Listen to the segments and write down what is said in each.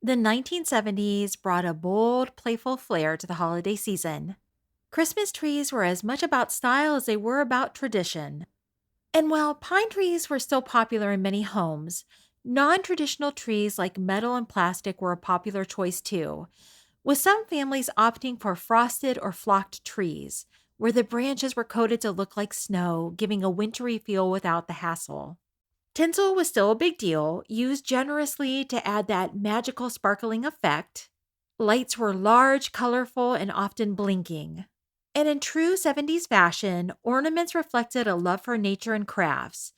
The 1970s brought a bold, playful flair to the holiday season. Christmas trees were as much about style as they were about tradition. And while pine trees were still popular in many homes, non traditional trees like metal and plastic were a popular choice too, with some families opting for frosted or flocked trees, where the branches were coated to look like snow, giving a wintry feel without the hassle. Tinsel was still a big deal, used generously to add that magical sparkling effect. Lights were large, colorful, and often blinking. And in true 70s fashion, ornaments reflected a love for nature and crafts.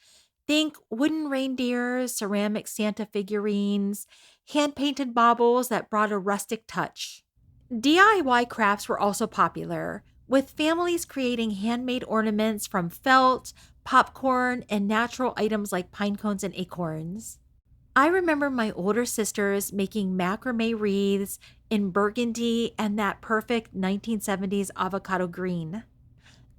Think wooden reindeers, ceramic Santa figurines, hand painted baubles that brought a rustic touch. DIY crafts were also popular, with families creating handmade ornaments from felt, popcorn, and natural items like pine cones and acorns. I remember my older sisters making macrame wreaths in burgundy and that perfect 1970s avocado green.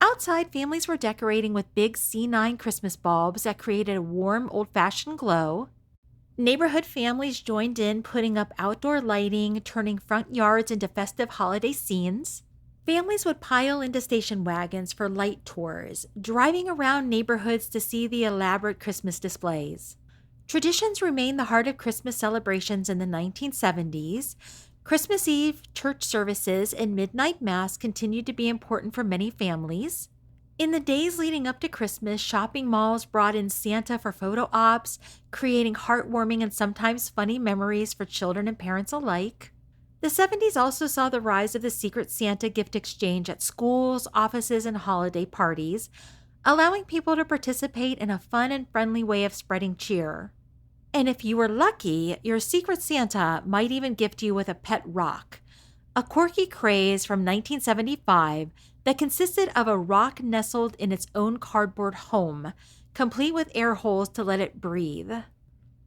Outside, families were decorating with big C9 Christmas bulbs that created a warm, old fashioned glow. Neighborhood families joined in putting up outdoor lighting, turning front yards into festive holiday scenes. Families would pile into station wagons for light tours, driving around neighborhoods to see the elaborate Christmas displays. Traditions remained the heart of Christmas celebrations in the 1970s. Christmas Eve church services and midnight mass continued to be important for many families. In the days leading up to Christmas, shopping malls brought in Santa for photo ops, creating heartwarming and sometimes funny memories for children and parents alike. The 70s also saw the rise of the Secret Santa gift exchange at schools, offices, and holiday parties, allowing people to participate in a fun and friendly way of spreading cheer. And if you were lucky, your Secret Santa might even gift you with a pet rock, a quirky craze from 1975 that consisted of a rock nestled in its own cardboard home, complete with air holes to let it breathe.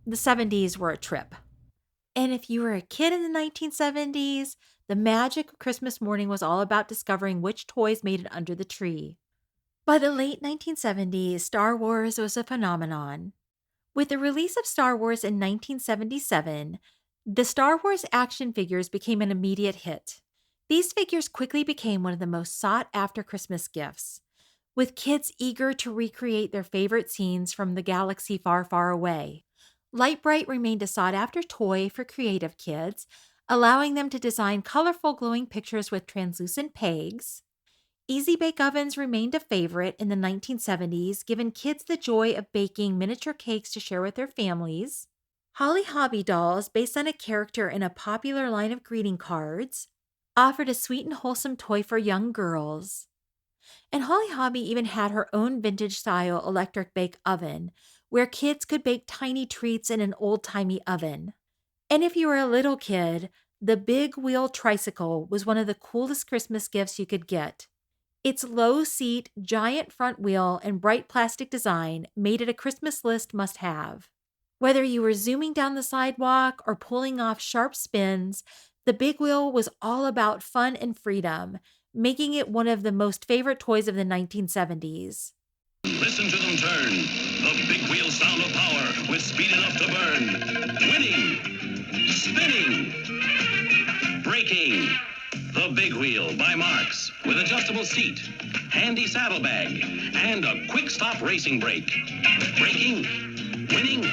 The 70s were a trip. And if you were a kid in the 1970s, the magic of Christmas morning was all about discovering which toys made it under the tree. By the late 1970s, Star Wars was a phenomenon. With the release of Star Wars in 1977, the Star Wars action figures became an immediate hit. These figures quickly became one of the most sought after Christmas gifts, with kids eager to recreate their favorite scenes from the galaxy far, far away. Light Bright remained a sought after toy for creative kids, allowing them to design colorful glowing pictures with translucent pegs. Easy bake ovens remained a favorite in the 1970s, giving kids the joy of baking miniature cakes to share with their families. Holly Hobby dolls, based on a character in a popular line of greeting cards, offered a sweet and wholesome toy for young girls. And Holly Hobby even had her own vintage style electric bake oven, where kids could bake tiny treats in an old timey oven. And if you were a little kid, the Big Wheel Tricycle was one of the coolest Christmas gifts you could get. Its low seat, giant front wheel, and bright plastic design made it a Christmas list must have. Whether you were zooming down the sidewalk or pulling off sharp spins, the big wheel was all about fun and freedom, making it one of the most favorite toys of the 1970s. Listen to them turn. The big wheel sound of power with speed enough to burn. Winning. Spinning. Braking. The Big Wheel by Marks with adjustable seat, handy saddlebag, and a quick stop racing brake. Braking, winning,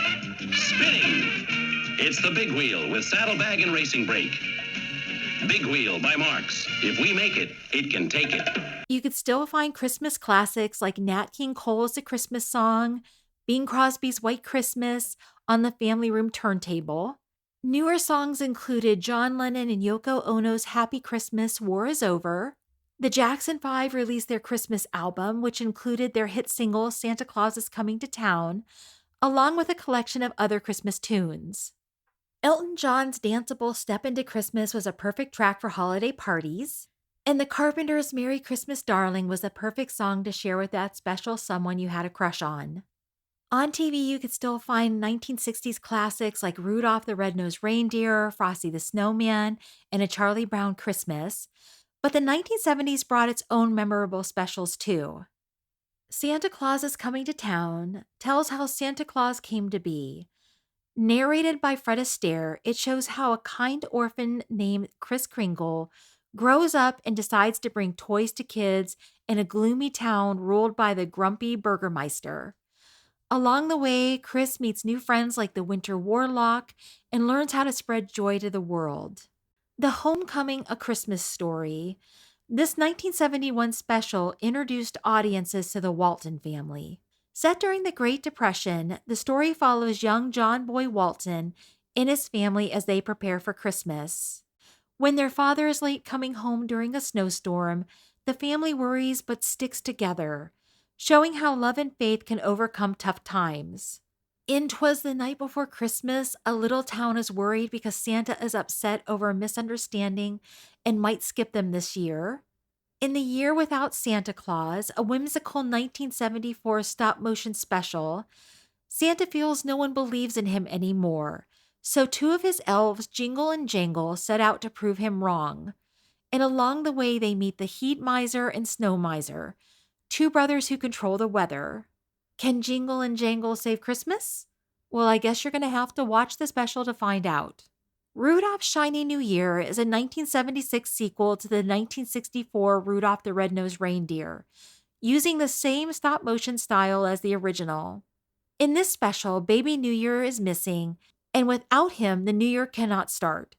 spinning. It's the Big Wheel with saddlebag and racing brake. Big Wheel by Marks. If we make it, it can take it. You could still find Christmas classics like Nat King Cole's The Christmas Song, Bing Crosby's White Christmas on the family room turntable. Newer songs included John Lennon and Yoko Ono's Happy Christmas, War is Over. The Jackson 5 released their Christmas album, which included their hit single Santa Claus is Coming to Town, along with a collection of other Christmas tunes. Elton John's danceable Step Into Christmas was a perfect track for holiday parties, and the Carpenters' Merry Christmas Darling was the perfect song to share with that special someone you had a crush on. On TV, you could still find 1960s classics like Rudolph the Red-Nosed Reindeer, Frosty the Snowman, and A Charlie Brown Christmas, but the 1970s brought its own memorable specials too. Santa Claus is Coming to Town tells how Santa Claus came to be. Narrated by Fred Astaire, it shows how a kind orphan named Kris Kringle grows up and decides to bring toys to kids in a gloomy town ruled by the grumpy Burgermeister. Along the way, Kris meets new friends like the Winter Warlock and learns how to spread joy to the world. The Homecoming: A Christmas Story. This 1971 special introduced audiences to the Walton family. Set during the Great Depression, the story follows young John Boy Walton and his family as they prepare for Christmas. When their father is late coming home during a snowstorm, the family worries but sticks together, showing how love and faith can overcome tough times. In 'Twas the Night Before Christmas, a little town is worried because Santa is upset over a misunderstanding and might skip them this year. In The Year Without Santa Claus, a whimsical 1974 stop motion special, Santa feels no one believes in him anymore, so two of his elves, Jingle and Jangle, set out to prove him wrong. And along the way, they meet the Heat Miser and Snow Miser, two brothers who control the weather. Can Jingle and Jangle save Christmas? Well, I guess you're going to have to watch the special to find out. Rudolph's Shiny New Year is a 1976 sequel to the 1964 Rudolph the Red-Nosed Reindeer, using the same stop-motion style as the original. In this special, Baby New Year is missing, and without him, the New Year cannot start.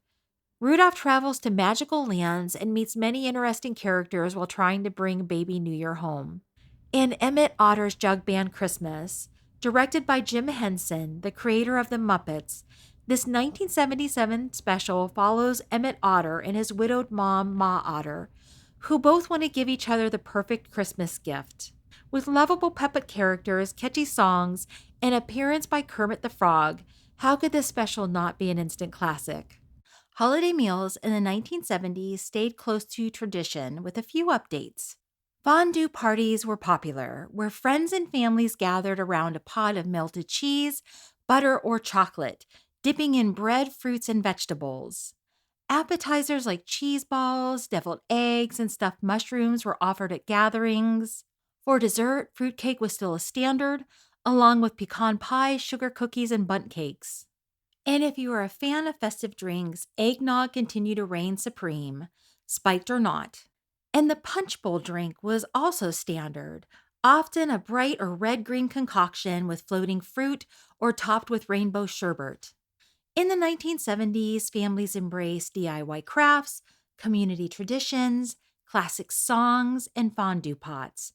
Rudolph travels to magical lands and meets many interesting characters while trying to bring Baby New Year home. And Emmett Otter's Jug Band Christmas, directed by Jim Henson, the creator of The Muppets. This 1977 special follows Emmett Otter and his widowed mom, Ma Otter, who both want to give each other the perfect Christmas gift. With lovable puppet characters, catchy songs, and appearance by Kermit the Frog, how could this special not be an instant classic? Holiday meals in the 1970s stayed close to tradition with a few updates. Fondue parties were popular, where friends and families gathered around a pot of melted cheese, butter, or chocolate, dipping in bread, fruits, and vegetables. Appetizers like cheese balls, deviled eggs, and stuffed mushrooms were offered at gatherings. For dessert, fruitcake was still a standard, along with pecan pie, sugar cookies, and bundt cakes. And if you are a fan of festive drinks, eggnog continued to reign supreme, spiked or not. And the punch bowl drink was also standard, often a bright or red-green concoction with floating fruit or topped with rainbow sherbet. In the 1970s, families embraced DIY crafts, community traditions, classic songs, and fondue pots,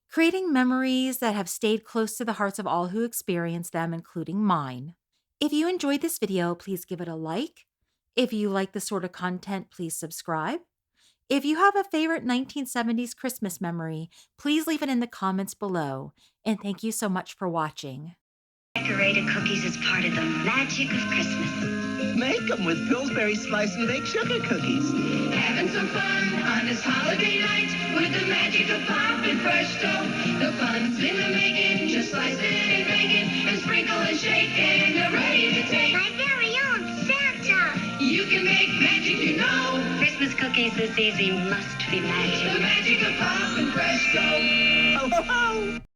creating memories that have stayed close to the hearts of all who experienced them, including mine. If you enjoyed this video, please give it a like. If you like this sort of content, please subscribe. If you have a favorite 1970s Christmas memory, please leave it in the comments below. And thank you so much for watching. Decorated cookies is part of the magic of Christmas. Make them with Pillsbury Slice and Bake Sugar Cookies. Having some fun on this holiday night with the magic of popping fresh dough. The fun's in the making, just slice it and bake it, and sprinkle and shake, and you're ready to take My very own Santa. You can make magic, you know. Christmas cookies this easy must be magic. The magic of popping fresh dough. Ho, ho, ho!